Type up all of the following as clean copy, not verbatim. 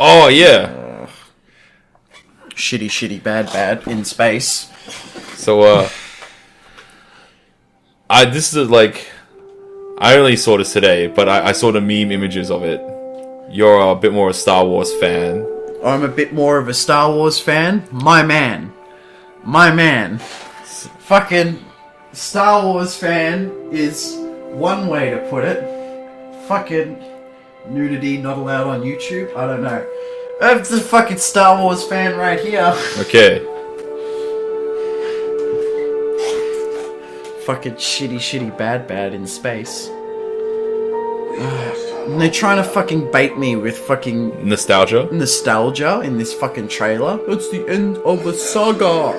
Oh, yeah. Shitty, bad in space. So, this is like, I only saw this today, but I saw the meme images of it. You're a bit more a Star Wars fan. I'm a bit more of a Star Wars fan. My man. Fucking Star Wars fan is one way to put it. Fucking nudity not allowed on YouTube? I don't know. I'm the fucking Star Wars fan right here. Okay. Fucking shitty, bad in space. And they're trying to fucking bait me with fucking Nostalgia in this fucking trailer. It's the end of a saga.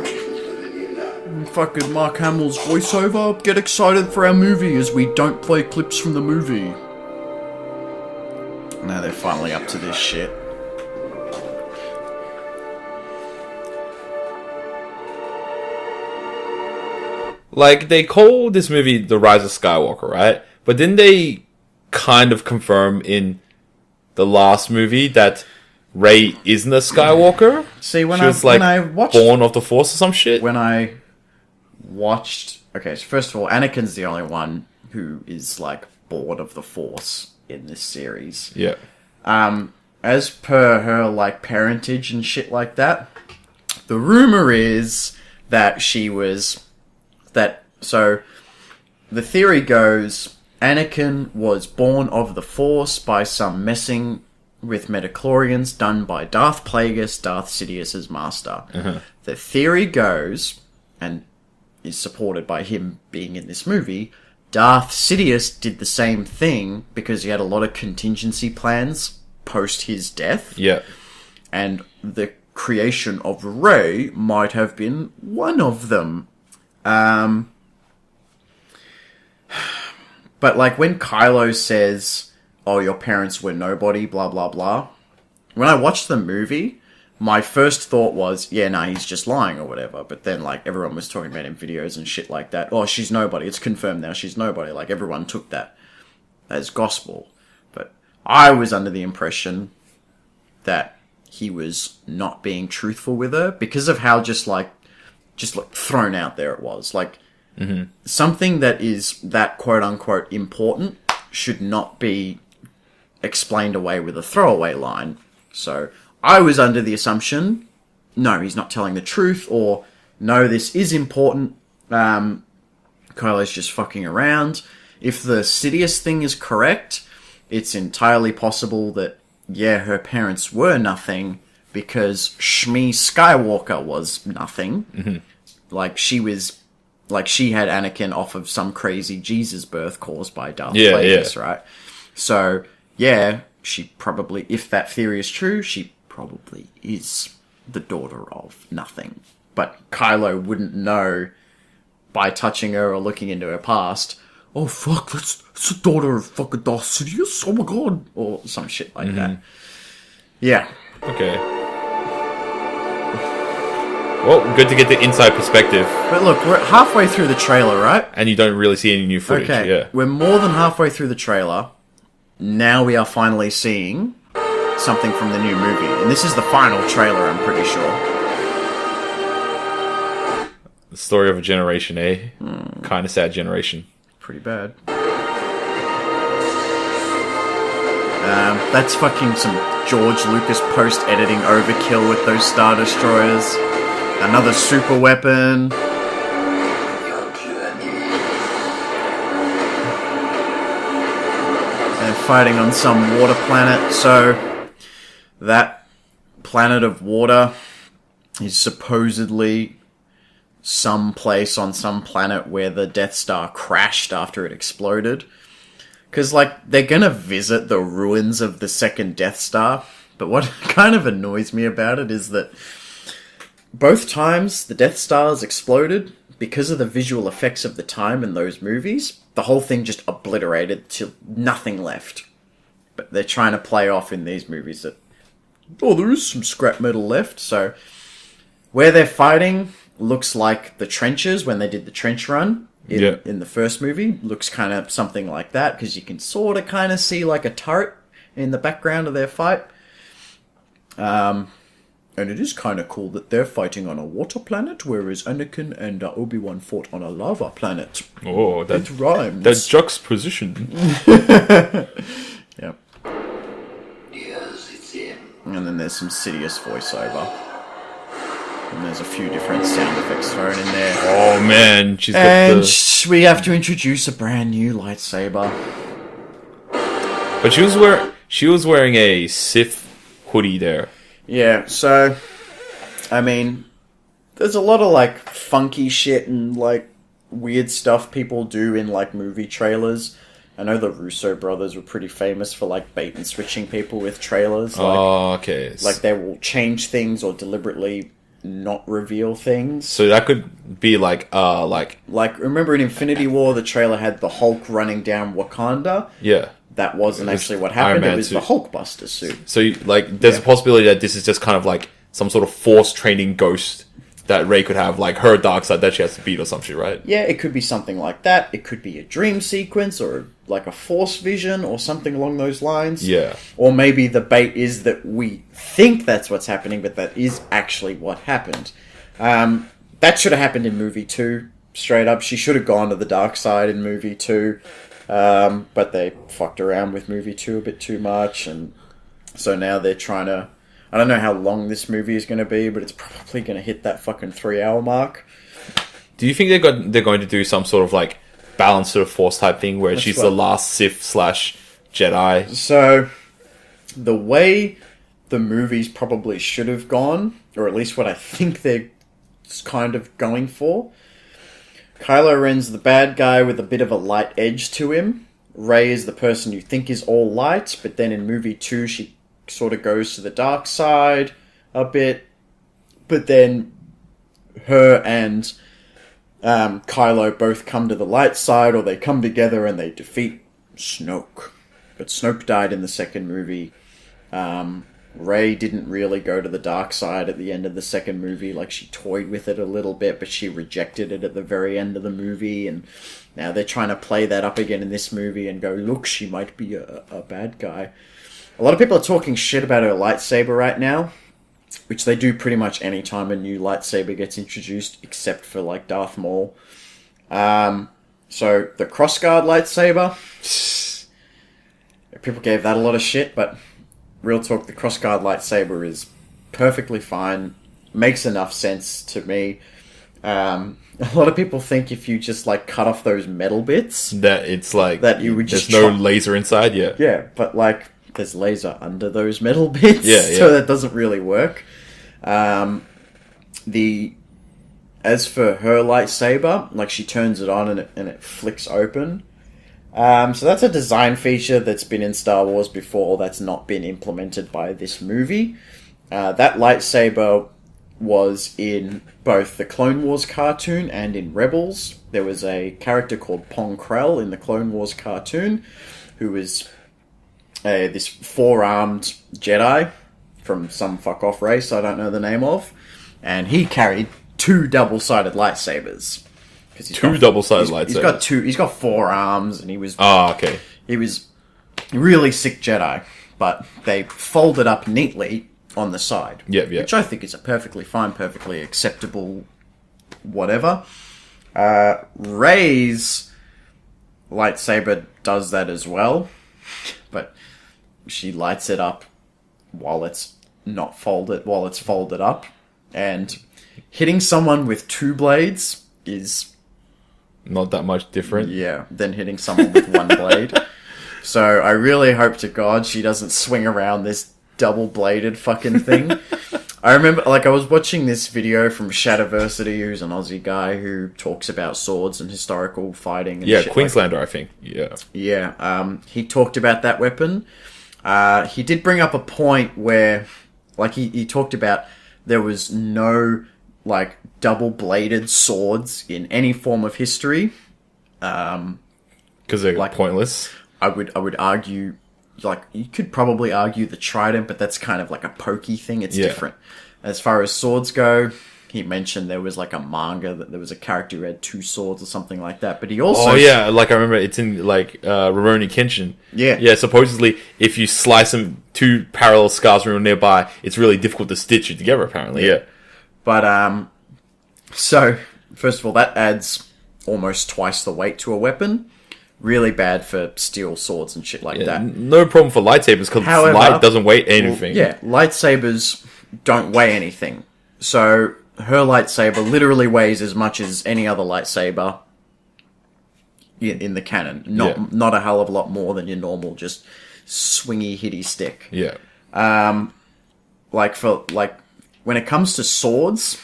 And fucking Mark Hamill's voiceover. Get excited for our movie as we don't play clips from the movie. Now they're finally up to this shit. Like, they call this movie The Rise of Skywalker, right? But didn't they kind of confirm in the last movie that Rey isn't a Skywalker? See, when she was when I watched, born of the Force or some shit? When I watched... Okay, so first of all, Anakin's the only one who is, like, born of the Force in this series. Yeah. As per her, like, parentage and shit like that, the rumor is that she was... So, the theory goes, Anakin was born of the Force by some messing with midichlorians done by Darth Plagueis, Darth Sidious's master. Uh-huh. The theory goes, and is supported by him being in this movie, Darth Sidious did the same thing because he had a lot of contingency plans post his death. Yeah. And the creation of Rey might have been one of them. But, like, when Kylo says, oh, your parents were nobody, blah, blah, blah, when I watched the movie, my first thought was, yeah, nah, he's just lying or whatever. But then, like, everyone was talking about in videos and shit like that. Oh, she's nobody. It's confirmed now she's nobody. Like, everyone took that as gospel. But I was under the impression that he was not being truthful with her because of how just thrown out there it was. Like, something that is that quote-unquote important should not be explained away with a throwaway line. So I was under the assumption, no, he's not telling the truth, or no, this is important. Kylo's just fucking around. If the Sidious thing is correct, it's entirely possible that, yeah, her parents were nothing because Shmi Skywalker was nothing. Mm-hmm. Like, she had Anakin off of some crazy Jesus birth caused by Darth Yeah, Plagueis, yeah. right? So, yeah, she probably, if that theory is true, she probably is the daughter of nothing. But Kylo wouldn't know by touching her or looking into her past, oh, fuck, that's the daughter of fucking Darth Sidious? Oh, my God. Or some shit like that. Yeah. Okay. Well, good to get the inside perspective. But look, we're halfway through the trailer, right? And you don't really see any new footage. Okay, Yeah. we're more than halfway through the trailer. Now we are finally seeing something from the new movie. And this is the final trailer, I'm pretty sure. The story of a generation, eh? Kind of sad generation. Pretty bad. That's fucking some George Lucas post-editing overkill with those Star Destroyers. Another super weapon. They're fighting on some water planet. So, that planet of water is supposedly some place on some planet where the Death Star crashed after it exploded. Because, like, they're gonna visit the ruins of the second Death Star. But what kind of annoys me about it is that both times the Death Stars exploded, because of the visual effects of the time in those movies, the whole thing just obliterated till nothing left. But they're trying to play off in these movies that, oh, there is some scrap metal left. So, where they're fighting looks like the trenches when they did the trench run in the first movie. Looks kind of something like that, because you can sort of kind of see like a turret in the background of their fight. And it is kind of cool that they're fighting on a water planet, whereas Anakin and Obi-Wan fought on a lava planet. Oh, It rhymes. that juxtaposition. Yep. And then there's some Sidious voiceover. And there's a few different sound effects thrown in there. Oh man, she's got And the... we have to introduce a brand new lightsaber. But she was wearing a Sith hoodie there. Yeah, so, I mean, there's a lot of, like, funky shit and, like, weird stuff people do in, like, movie trailers. I know the Russo brothers were pretty famous for, like, bait and switching people with trailers. Like, Oh, okay. like, they will change things or deliberately not reveal things. So that could be like, Like, remember in Infinity War, the trailer had the Hulk running down Wakanda? yeah. That wasn't It was actually what Iron happened. Man It was suit. the Hulkbuster suit. So, there's a possibility that this is just kind of like some sort of force training ghost that Rey could have, like her dark side that she has to beat or some shit, right? Yeah, it could be something like that. It could be a dream sequence or like a force vision or something along those lines. Yeah. Or maybe the bait is that we think that's what's happening, but that is actually what happened. That should have happened in movie 2, straight up. She should have gone to the dark side in movie 2. But they fucked around with movie 2 a bit too much, and so now they're trying to... I don't know how long this movie is going to be, but it's probably going to hit that fucking 3-hour mark. Do you think they're going to do some sort of like balance to the force type thing where she's the last Sith / Jedi? So, the way the movies probably should have gone, or at least what I think they're kind of going for... Kylo Ren's the bad guy with a bit of a light edge to him. Rey is the person you think is all light, but then in movie 2 she sort of goes to the dark side a bit. But then her and Kylo both come to the light side, or they come together and they defeat Snoke. But Snoke died in the second movie. Rey didn't really go to the dark side at the end of the second movie. Like, she toyed with it a little bit, but she rejected it at the very end of the movie. And now they're trying to play that up again in this movie and go, look, she might be a bad guy. A lot of people are talking shit about her lightsaber right now, which they do pretty much any time a new lightsaber gets introduced, except for, like, Darth Maul. So, the crossguard lightsaber, people gave that a lot of shit, but... Real talk, the crossguard lightsaber is perfectly fine. Makes enough sense to me. A lot of people think if you just, like, cut off those metal bits... That it's like... That you would just... There's no laser inside, yeah. Yeah, but, like, there's laser under those metal bits. Yeah. So that doesn't really work. As for her lightsaber, like, she turns it on and it flicks open. So that's a design feature that's been in Star Wars before that's not been implemented by this movie. That lightsaber was in both the Clone Wars cartoon and in Rebels. There was a character called Pong Krell in the Clone Wars cartoon who was this four-armed Jedi from some fuck-off race I don't know the name of. And he carried 2 double-sided lightsabers. Double-sided lightsabers. He's got 4 arms, and he was... Oh, okay. He was a really sick Jedi, but they folded up neatly on the side. Yeah. Which I think is a perfectly fine, perfectly acceptable whatever. Rey's lightsaber does that as well, but she lights it up while it's not folded, while it's folded up, and hitting someone with 2 blades is... Not that much different. Yeah, than hitting someone with 1 blade. So I really hope to God she doesn't swing around this double-bladed fucking thing. I remember, like, I was watching this video from Shadowversity, who's an Aussie guy who talks about swords and historical fighting. And shit Queenslander, I think. Yeah. Yeah, he talked about that weapon. He did bring up a point where, like, he talked about there was no... like, double-bladed swords in any form of history. Because they're like, pointless. I would argue, like, you could probably argue the trident, but that's kind of like a pokey thing. It's different. As far as swords go, he mentioned there was like a manga that there was a character who had two swords or something like that. But he also... Oh yeah, like I remember it's in like Rurouni Kenshin. Yeah. Yeah, supposedly if you slice them two parallel scars from nearby, it's really difficult to stitch it together apparently. Yeah. But so first of all, that adds almost twice the weight to a weapon. Really bad for steel swords and shit like that. No problem for lightsabers because light doesn't weigh anything. Yeah, lightsabers don't weigh anything. So her lightsaber literally weighs as much as any other lightsaber in the canon. Not a hell of a lot more than your normal just swingy hitty stick. Yeah. Like when it comes to swords,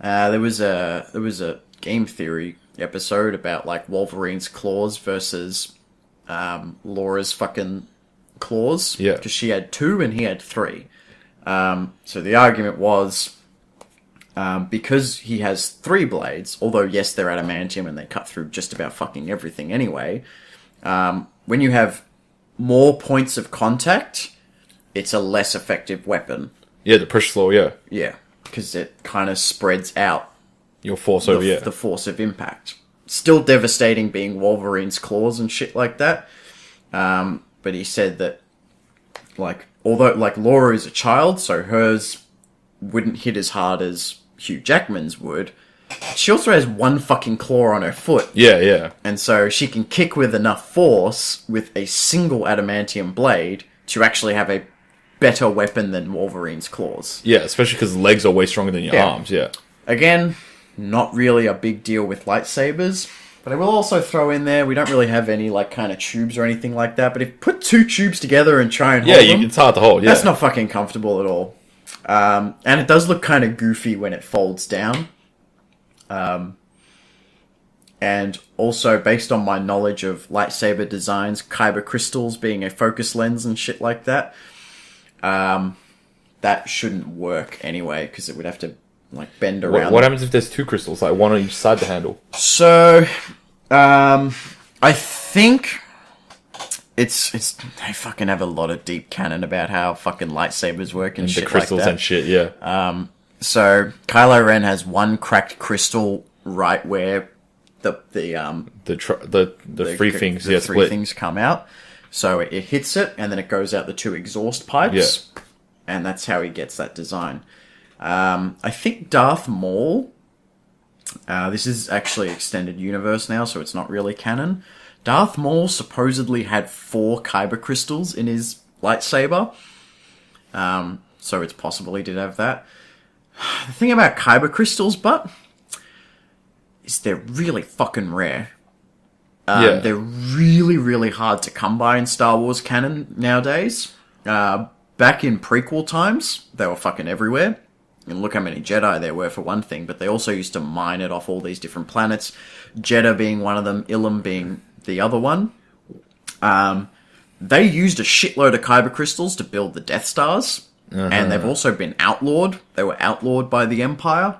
there was a game theory episode about like Wolverine's claws versus Laura's fucking claws. Yeah. Because she had 2 and he had 3. So the argument was because he has 3 blades, although yes, they're adamantium and they cut through just about fucking everything anyway. When you have more points of contact, it's a less effective weapon. Yeah, the pressure flow, yeah. Yeah, because it kind of spreads out your force over, the force of impact. Still devastating being Wolverine's claws and shit like that. But he said that, like, although, like, Laura is a child, so hers wouldn't hit as hard as Hugh Jackman's would. She also has 1 fucking claw on her foot. Yeah, yeah. And so she can kick with enough force with a single adamantium blade to actually have a better weapon than Wolverine's claws. Yeah, especially because legs are way stronger than your arms, yeah. Again, not really a big deal with lightsabers, but I will also throw in there, we don't really have any, like, kind of tubes or anything like that, but if you put 2 tubes together and try and hold them, it's hard to hold, yeah. That's not fucking comfortable at all. And it does look kind of goofy when it folds down. And also, based on my knowledge of lightsaber designs, kyber crystals being a focus lens and shit like that, that shouldn't work anyway, because it would have to, like, bend around. What happens if there's 2 crystals, like one on each side of the handle? So, I think it's they fucking have a lot of deep canon about how fucking lightsabers work and shit the crystals like that. And shit, yeah. So Kylo Ren has 1 cracked crystal right where the three things, the split. things come out. So it hits it, and then it goes out the 2 exhaust pipes, and that's how he gets that design. I think Darth Maul. This is actually extended universe now, so it's not really canon. Darth Maul supposedly had 4 kyber crystals in his lightsaber. So it's possible he did have that. The thing about kyber crystals, but is they're really fucking rare. They're really, really hard to come by in Star Wars canon nowadays. Back in prequel times, they were fucking everywhere. And look how many Jedi there were for one thing, but they also used to mine it off all these different planets. Jeddah being one of them, Ilum being the other one. They used a shitload of kyber crystals to build the Death Stars. And they've also been outlawed. They were outlawed by the Empire.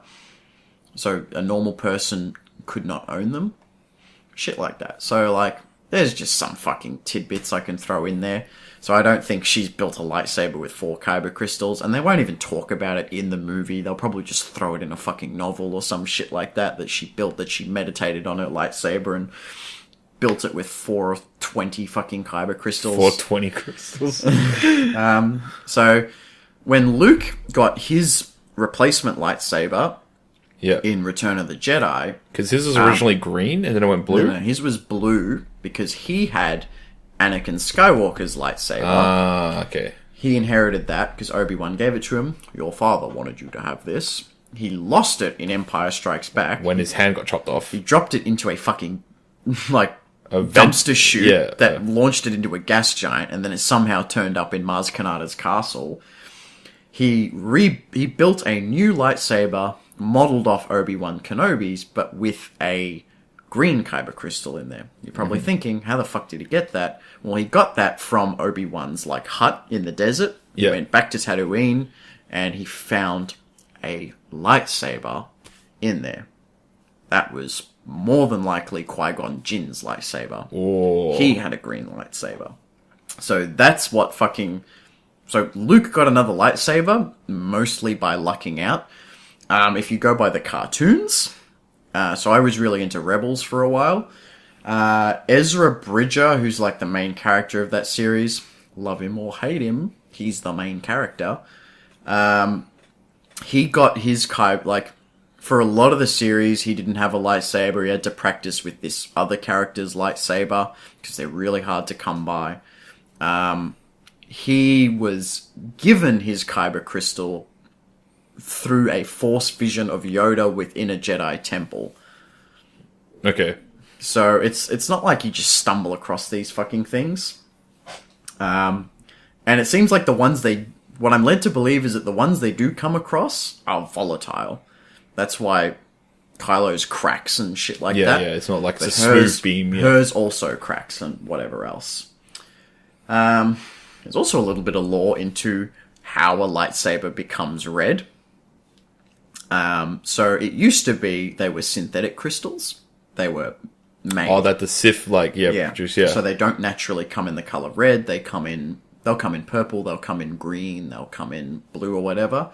So a normal person could not own them. Shit like that. So, like, there's just some fucking tidbits I can throw in there. So I don't think she's built a lightsaber with 4 kyber crystals. And they won't even talk about it in the movie. They'll probably just throw it in a fucking novel or some shit like that she built, that she meditated on her lightsaber and built it with 4 of 20 fucking kyber crystals. 420 crystals. So when Luke got his replacement lightsaber in Return of the Jedi... Because his was originally green and then it went blue? No, his was blue because he had Anakin Skywalker's lightsaber. Okay. He inherited that because Obi-Wan gave it to him. Your father wanted you to have this. He lost it in Empire Strikes Back. When his hand got chopped off. He dropped it into a fucking, like, dumpster chute that launched it into a gas giant, and then it somehow turned up in Maz Kanata's castle. He built a new lightsaber modeled off Obi-Wan Kenobi's, but with a green kyber crystal in there. You're probably thinking, how the fuck did he get that? Well, he got that from Obi-Wan's, like, hut in the desert. He went back to Tatooine, and he found a lightsaber in there. That was more than likely Qui-Gon Jinn's lightsaber. Oh. He had a green lightsaber. So that's what fucking... So Luke got another lightsaber, mostly by lucking out. If you go by the cartoons, so I was really into Rebels for a while. Ezra Bridger, who's like the main character of that series, love him or hate him, he's the main character. He got his kyber, like, for a lot of the series, he didn't have a lightsaber. He had to practice with this other character's lightsaber because they're really hard to come by. He was given his kyber crystal through a force vision of Yoda within a Jedi temple. Okay. So it's not like you just stumble across these fucking things. And it seems like what I'm led to believe is that the ones they do come across are volatile. That's why Kylo's cracks and shit like that. Yeah, it's not like But it's a smooth beam. Yeah. Hers also cracks and whatever else. There's also a little bit of lore into how a lightsaber becomes red. So it used to be they were synthetic crystals. They were made. Oh, that the Sith produce. Yeah. So they don't naturally come in the color red. They'll come in purple. They'll come in green. They'll come in blue or whatever.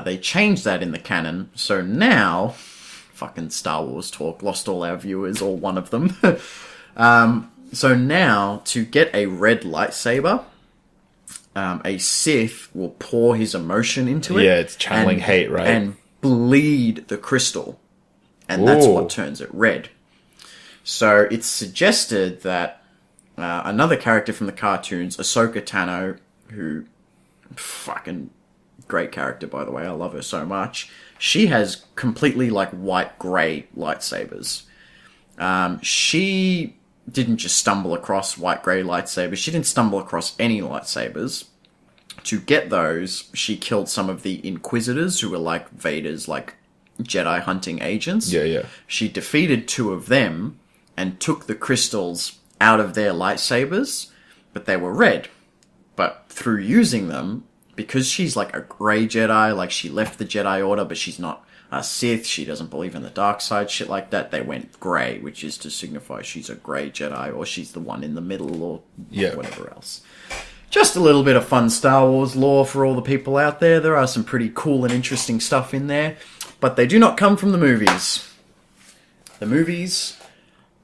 They changed that in the canon. So now, fucking Star Wars talk, lost all our viewers, or one of them. So now, to get a red lightsaber, a Sith will pour his emotion into it. Yeah, it's channeling hate, right? And bleed the crystal. And that's what turns it red. So it's suggested that another character from the cartoons, Ahsoka Tano, who fucking great character, by the way, I love her so much, she has completely like white-grey lightsabers. She didn't just stumble across white-grey lightsabers, she didn't stumble across any lightsabers. To get those, she killed some of the Inquisitors, who were like Vader's like Jedi hunting agents. Yeah. She defeated 2 of them and took the crystals out of their lightsabers, but they were red. But through using them, because she's like a grey Jedi, like she left the Jedi Order, but she's not a Sith, she doesn't believe in the dark side, shit like that, they went grey, which is to signify she's a grey Jedi, or she's the one in the middle, or whatever else. Just a little bit of fun Star Wars lore for all the people out there. There are some pretty cool and interesting stuff in there, but they do not come from the movies. The movies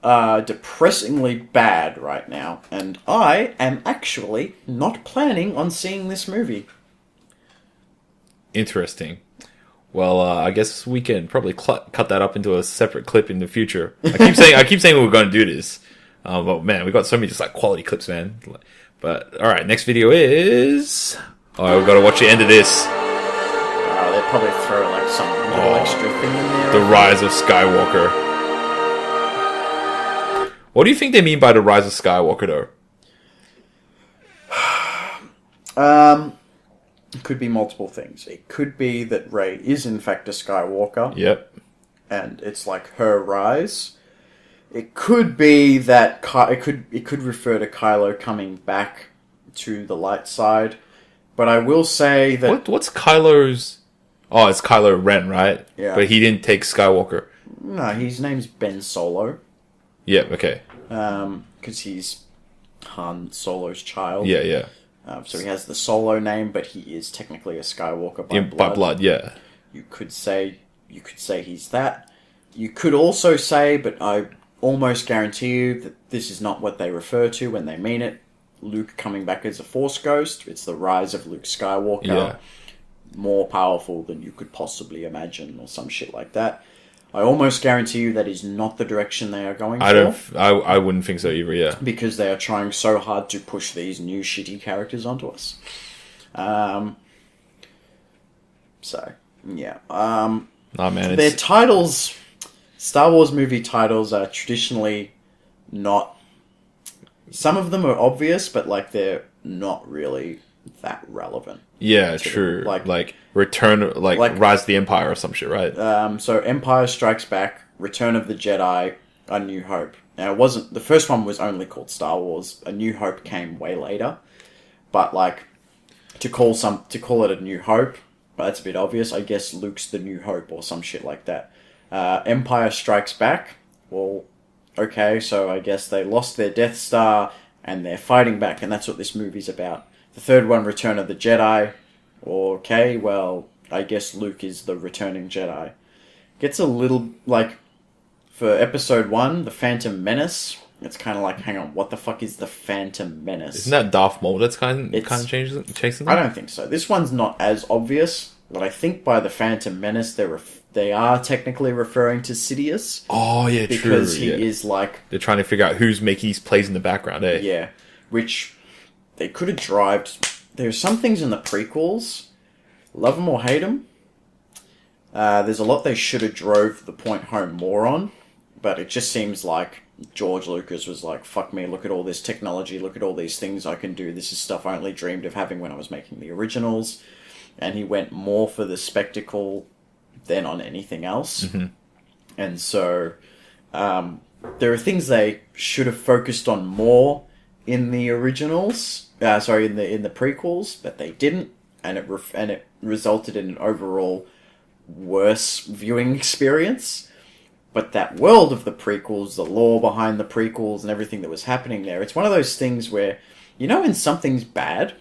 are depressingly bad right now, and I am actually not planning on seeing this movie. Interesting. Well, I guess we can probably cut that up into a separate clip in the future. I keep saying we're going to do this, but man, we got so many just like quality clips, man. But all right, next video is. Oh, we've got to watch the end of this. They'll probably throw like some little extra thing in there. The Rise of Skywalker. What do you think they mean by the Rise of Skywalker, though? It could be multiple things. It could be that Rey is in fact a Skywalker. Yep. And it's like her rise. It could be that it could refer to Kylo coming back to the light side. But I will say that what's Kylo's? Oh, it's Kylo Ren, right? Yeah. But he didn't take Skywalker. No, his name's Ben Solo. Yep. Okay. Because he's Han Solo's child. Yeah. So he has the Solo name, but he is technically a Skywalker by blood. By blood, yeah. You could say he's that. You could also say, but I almost guarantee you that this is not what they refer to when they mean it. Luke coming back as a Force ghost. It's the rise of Luke Skywalker. Yeah. More powerful than you could possibly imagine, or some shit like that. I almost guarantee you that is not the direction they are going for. I wouldn't think so either, yeah. Because they are trying so hard to push these new shitty characters onto us. So, yeah. Nah, man, their titles, Star Wars movie titles, are traditionally not... Some of them are obvious, but like they're not really that relevant. Yeah, true. Like Return, like Rise of the Empire or some shit, right? So Empire Strikes Back, Return of the Jedi, A New Hope. Now, it wasn't... The first one was only called Star Wars. A New Hope came way later. But, like, to call it A New Hope, well, that's a bit obvious. I guess Luke's the New Hope or some shit like that. Empire Strikes Back. Well, okay, so I guess they lost their Death Star and they're fighting back, and that's what this movie's about. The third one, Return of the Jedi. Okay, well, I guess Luke is the returning Jedi. Gets a little, like, for episode 1, The Phantom Menace, it's kind of like, hang on, what the fuck is the Phantom Menace? Isn't that Darth Maul that's kind of chasing them? I don't think so. This one's not as obvious, but I think by the Phantom Menace, they are technically referring to Sidious. Oh, yeah, true. Because he is like... They're trying to figure out who's making these plays in the background, eh? Yeah, which they could have drived. There's some things in the prequels, love them or hate them. There's a lot they should have drove the point home more on, but it just seems like George Lucas was like, fuck me, look at all this technology, look at all these things I can do. This is stuff I only dreamed of having when I was making the originals. And he went more for the spectacle than on anything else. Mm-hmm. And so there are things they should have focused on more in the originals, in the prequels, but they didn't, and it resulted in an overall worse viewing experience. But that world of the prequels, the lore behind the prequels and everything that was happening there, it's one of those things where, you know when something's bad,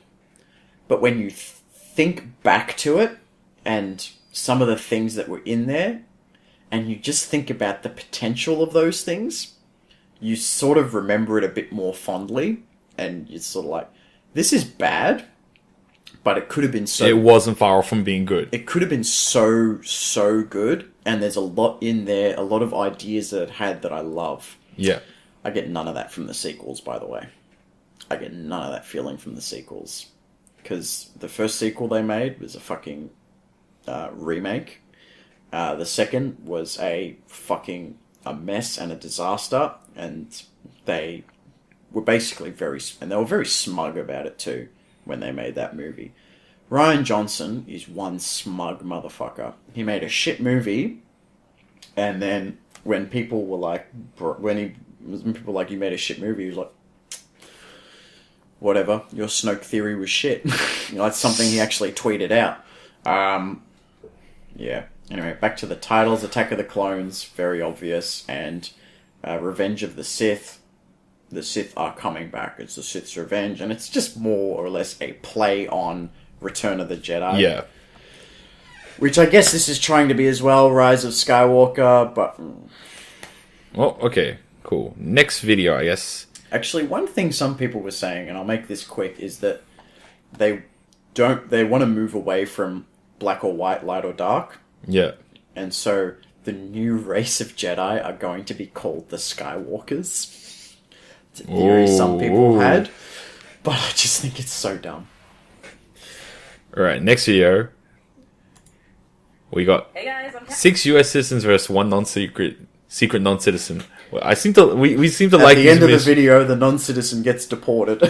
but when you think back to it and some of the things that were in there, and you just think about the potential of those things, you sort of remember it a bit more fondly, and it's sort of like, this is bad, but it could have been so... It wasn't far off from being good. It could have been so, so good, and there's a lot in there, a lot of ideas that it had that I love. Yeah. I get none of that from the sequels, by the way. I get none of that feeling from the sequels. Because the first sequel they made was a fucking remake. The second was a mess and a disaster, and they were basically and they were very smug about it too when they made that movie. Rian Johnson is one smug motherfucker. He made a shit movie, and then when people were like, you made a shit movie, he was like, whatever, your Snoke theory was shit. That's something he actually tweeted out. Yeah. Anyway, back to the titles. Attack of the Clones, very obvious, and Revenge of the Sith. The Sith are coming back. It's the Sith's revenge, and it's just more or less a play on Return of the Jedi. Yeah. Which I guess this is trying to be as well, Rise of Skywalker, but... Well, okay, cool. Next video, I guess. Actually, one thing some people were saying, and I'll make this quick, is that they want to move away from black or white, light or dark. Yeah. And so the new race of Jedi are going to be called the Skywalkers. It's a theory some people had, but I just think it's so dumb. Alright, next video. We got 6 US citizens versus 1 secret non-citizen. Well, we seem to like At the end of the video, the non-citizen gets deported.